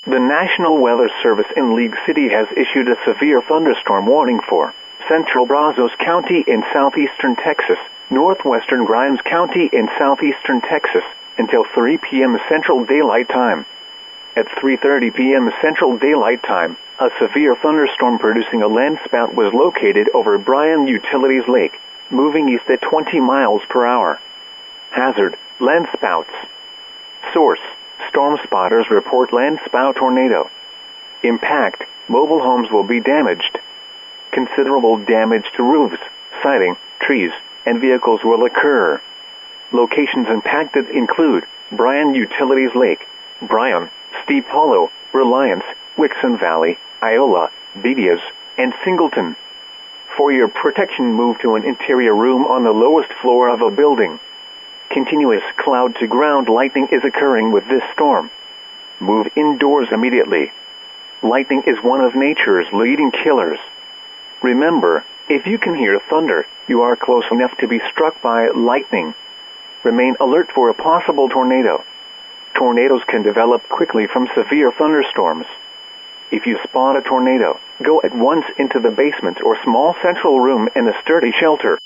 The National Weather Service in League City has issued a severe thunderstorm warning for central Brazos County in southeastern Texas, northwestern Grimes County in southeastern Texas, until 3 p.m. Central Daylight Time. At 3:30 p.m. Central Daylight Time, a severe thunderstorm producing a landspout was located over Bryan Utilities Lake, moving east at 20 miles per hour. Hazard: landspouts. Source: Storm spotters report landspout tornado. Impact: mobile homes will be damaged. Considerable damage to roofs, siding, trees, and vehicles will occur. Locations impacted include Bryan Utilities Lake, Bryan, Steep Hollow, Reliance, Wixon Valley, Iola, Bedias, and Singleton. For your protection, move to an interior room on the lowest floor of a building. Continuous cloud-to-ground lightning is occurring with this storm. Move indoors immediately. Lightning is one of nature's leading killers. Remember, if you can hear thunder, you are close enough to be struck by lightning. Remain alert for a possible tornado. Tornadoes can develop quickly from severe thunderstorms. If you spot a tornado, go at once into the basement or small central room in a sturdy shelter.